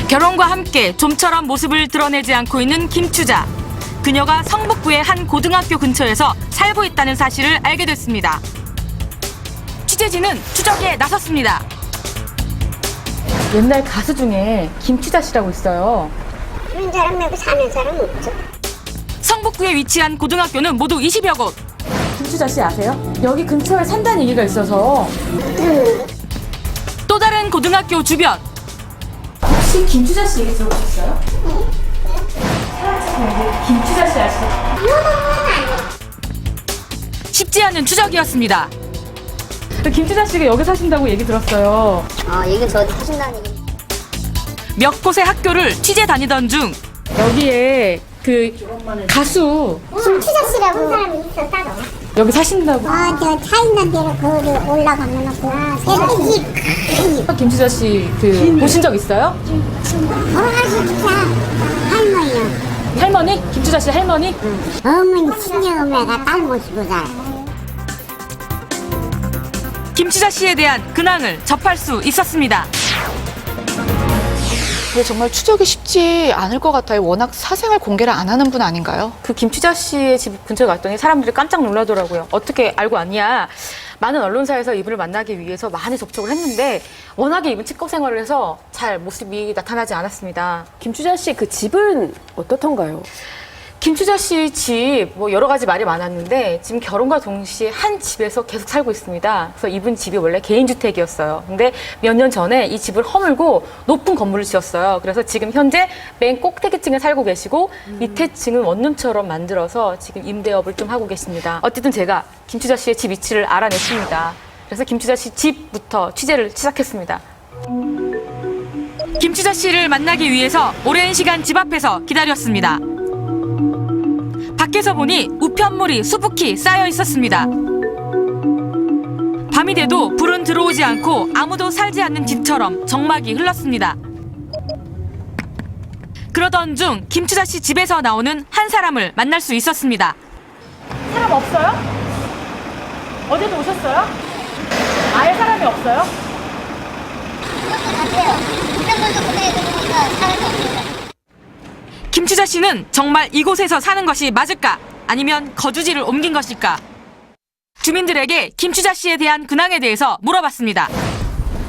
결혼과 함께 좀처럼 모습을 드러내지 않고 있는 김추자. 그녀가 성북구의 한 고등학교 근처에서 살고 있다는 사실을 알게 됐습니다. 취재진은 추적에 나섰습니다. 옛날 가수 중에 김추자 씨라고 있어요. 그런 사람 말고 사는 사람 없죠. 성북구에 위치한 고등학교는 모두 20여 곳. 김추자 씨 아세요? 여기 근처에 산다는 얘기가 있어서. 또 다른 고등학교 주변. 혹시 김추자 씨 얘기 들어보셨어요? 김추자 씨 아시죠? 쉽지 않은 추적이었습니다. 김추자 씨가 여기 사신다고 얘기 들었어요. 여긴 저기 사신다는 얘기. 몇 곳의 학교를 취재 다니던 중 여기에 그 가수 김추자 씨라고 사람이 있어 따로. 여기 사신다고. 저 차 있는 데로 거기 올라가면 새로운 집. 김추자 씨 그 보신 적 있어요? 돌아가셨다. 할머니요. 할머니? 김추자 씨 할머니? 어머니 친정엄마가 딸 모시고 살아. 김추자 씨에 대한 근황을 접할 수 있었습니다. 근데 정말 추적이 쉽지 않을 것 같아요. 워낙 사생활 공개를 안 하는 분 아닌가요? 그 김추자 씨의 집 근처에 갔더니 사람들이 깜짝 놀라더라고요. 어떻게 알고 왔냐? 많은 언론사에서 이분을 만나기 위해서 많이 접촉을 했는데 워낙에 이분 측거 생활을 해서 잘 모습이 나타나지 않았습니다. 김추자 씨 그 집은 어떻던가요? 김추자 씨 집 뭐 여러 가지 말이 많았는데 지금 결혼과 동시에 한 집에서 계속 살고 있습니다. 그래서 이분 집이 원래 개인주택이었어요. 근데 몇 년 전에 이 집을 허물고 높은 건물을 지었어요. 그래서 지금 현재 맨 꼭대기층에 살고 계시고 밑에 층은 원룸처럼 만들어서 지금 임대업을 좀 하고 계십니다. 어쨌든 제가 김추자 씨의 집 위치를 알아냈습니다. 그래서 김추자 씨 집부터 취재를 시작했습니다. 김추자 씨를 만나기 위해서 오랜 시간 집 앞에서 기다렸습니다. 밖에서 보니 우편물이 수북히 쌓여 있었습니다. 밤이 돼도 불은 들어오지 않고 아무도 살지 않는 집처럼 정막이 흘렀습니다. 그러던 중 김추자 씨 집에서 나오는 한 사람을 만날 수 있었습니다. 사람 없어요? 어제도 오셨어요? 아예 사람이 없어요? 김추자 씨는 정말 이곳에서 사는 것이 맞을까? 아니면 거주지를 옮긴 것일까? 주민들에게 김추자 씨에 대한 근황에 대해서 물어봤습니다.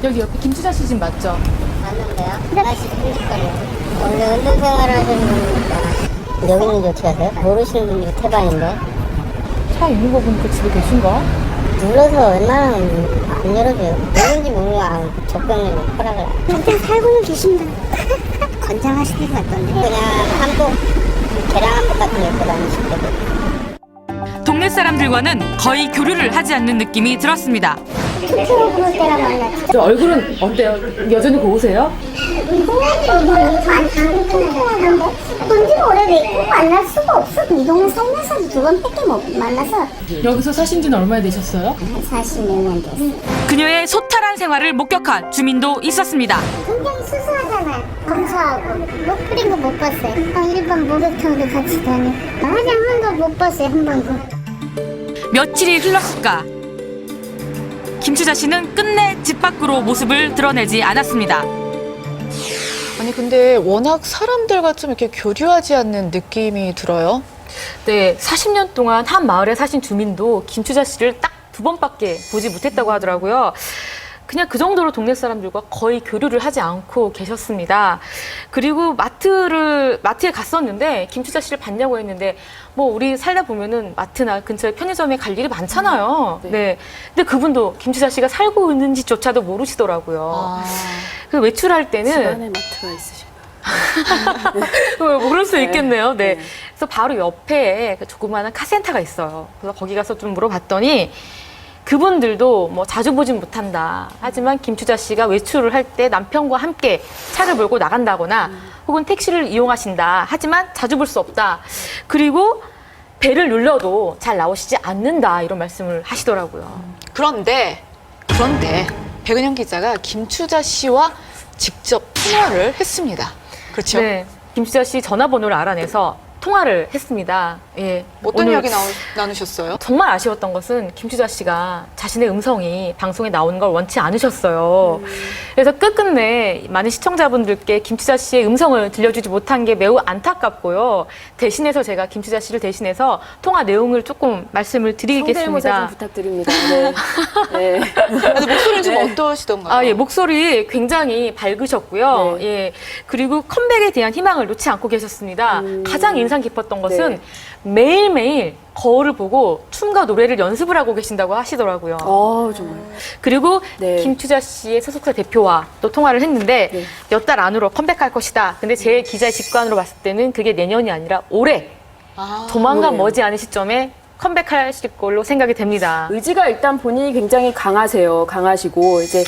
여기 옆에 김추자 씨 집 맞죠? 맞는데요? 날씨 풍직거려요. 원래 운동생활 하시는 분이니까. 여기는 어떻게 하세요? 모르시는 분이 태반인데. 차 있는 거 보니까 집에 계신가? 눌러서 웬만하면 안 열어줘요. 누군지 모르고 적당히 허락을. 일단 살고는 계십니다. 건장하시길 같던데. 그냥 한복, 계량 한복 같은 거 입고 다니실 때도. 동네 사람들과는 거의 교류를 하지 않는 느낌이 들었습니다. 투표로 부를 때랑 만났지. 저 얼굴은 어때요? 여전히 고우세요? 본지가 오래됐고 만날 수가 없어. 이 동네 살면서 두 번밖에 못 만나서 여기서 사신 지는 얼마나 되셨어요? 40몇 년 됐어. 그녀의 소탈한 생활을 목격한 주민도 있었습니다. 굉장히 수수하잖아요. 검소하고 못 뿌린 거 못 봤어요. 일반 목욕탕도 같이 다니고 화장한 거 못 봤어요 한 번도. 며칠이 흘렀을까? 김추자 씨는 끝내 집 밖으로 모습을 드러내지 않았습니다. 아니 근데 워낙 사람들과 좀 이렇게 교류하지 않는 느낌이 들어요. 네, 40년 동안 한 마을에 사신 주민도 김추자 씨를 딱 2번밖에 보지 못했다고 하더라고요. 그냥 그 정도로 동네 사람들과 거의 교류를 하지 않고 계셨습니다. 그리고 마트에 갔었는데 김추자 씨를 봤냐고 했는데 뭐 우리 살다 보면은 마트나 근처에 편의점에 갈 일이 많잖아요. 네. 근데 그분도 김추자 씨가 살고 있는지조차도 모르시더라고요. 그 외출할 때는 집안에 마트가 있으신가요? 뭐 그럴 수 있겠네요. 네. 그래서 바로 옆에 그 조그마한 카센터가 있어요. 그래서 거기 가서 좀 물어봤더니 그분들도 뭐 자주 보진 못한다. 하지만 김추자 씨가 외출을 할 때 남편과 함께 차를 몰고 나간다거나 혹은 택시를 이용하신다. 하지만 자주 볼 수 없다. 그리고 배를 눌러도 잘 나오시지 않는다. 이런 말씀을 하시더라고요. 그런데 백은영 기자가 김추자 씨와 직접 통화를 했습니다. 그렇죠? 네. 김추자 씨 전화번호를 알아내서 통화를 했습니다. 예. 어떤 오늘 이야기 나누셨어요? 정말 아쉬웠던 것은 김추자 씨가 자신의 음성이 방송에 나오는 걸 원치 않으셨어요. 그래서 끝끝내 많은 시청자분들께 김추자 씨의 음성을 들려주지 못한 게 매우 안타깝고요. 대신해서 제가 김추자 씨를 대신해서 통화 내용을 조금 말씀을 성대모사 좀 드리겠습니다. 부탁드립니다. 네. 네. 근데 목소리는 좀 어떠시던가요? 아, 예, 목소리 굉장히 밝으셨고요. 네. 예, 그리고 컴백에 대한 희망을 놓지 않고 계셨습니다. 가장 인상 깊었던 것은 네. 매일매일 거울을 보고 춤과 노래를 연습을 하고 계신다고 하시더라고요. 정말. 그리고 네. 김추자 씨의 소속사 대표와 또 통화를 했는데 네. 몇 달 안으로 컴백할 것이다. 근데 제 기자의 직관으로 봤을 때는 그게 내년이 아니라 올해, 조만간 올해요. 머지않은 시점에 컴백하실 걸로 생각이 됩니다. 의지가 일단 본인이 굉장히 강하시고 이제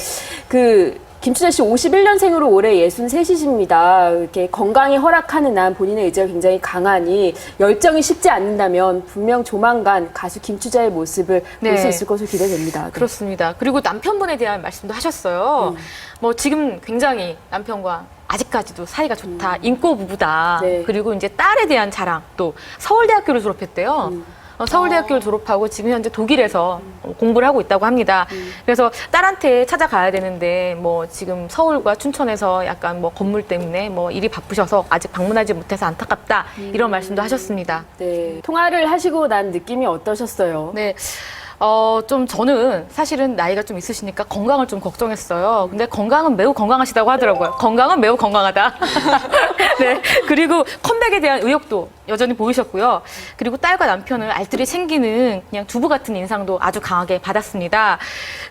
김추자 씨 51년생으로 올해 63이십니다. 이렇게 건강이 허락하는 한 본인의 의지가 굉장히 강하니 열정이 식지 않는다면 분명 조만간 가수 김추자의 모습을 네. 볼 수 있을 것으로 기대됩니다. 네. 그렇습니다. 그리고 남편분에 대한 말씀도 하셨어요. 뭐 지금 굉장히 남편과 아직까지도 사이가 좋다, 인고 부부다. 네. 그리고 이제 딸에 대한 자랑, 또 서울대학교를 졸업했대요. 서울대학교를 졸업하고 지금 현재 독일에서 공부를 하고 있다고 합니다. 그래서 딸한테 찾아가야 되는데 뭐 지금 서울과 춘천에서 약간 뭐 건물 때문에 뭐 일이 바쁘셔서 아직 방문하지 못해서 안타깝다 이런 말씀도 하셨습니다. 네. 통화를 하시고 난 느낌이 어떠셨어요? 네. 좀 저는 사실은 나이가 좀 있으시니까 건강을 좀 걱정했어요. 근데 건강은 매우 건강하시다고 하더라고요. 건강은 매우 건강하다. 네. 그리고 컴백에 대한 의욕도 여전히 보이셨고요. 그리고 딸과 남편을 알뜰히 챙기는 그냥 주부 같은 인상도 아주 강하게 받았습니다.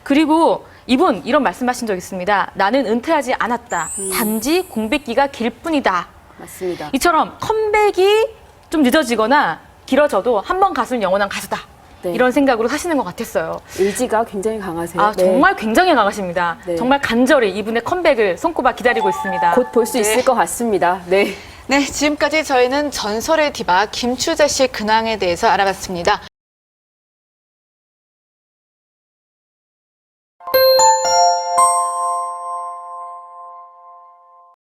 그리고 이분 이런 말씀하신 적 있습니다. 나는 은퇴하지 않았다. 단지 공백기가 길 뿐이다. 맞습니다. 이처럼 컴백이 좀 늦어지거나 길어져도 한 번 가수는 영원한 가수다. 네. 이런 생각으로 사시는 것 같았어요. 의지가 굉장히 강하세요. 아, 네. 정말 굉장히 강하십니다. 네. 정말 간절히 이분의 컴백을 손꼽아 기다리고 있습니다. 곧 볼 수 있을 것 같습니다. 네. 네, 지금까지 저희는 전설의 디바 김추자 씨의 근황에 대해서 알아봤습니다.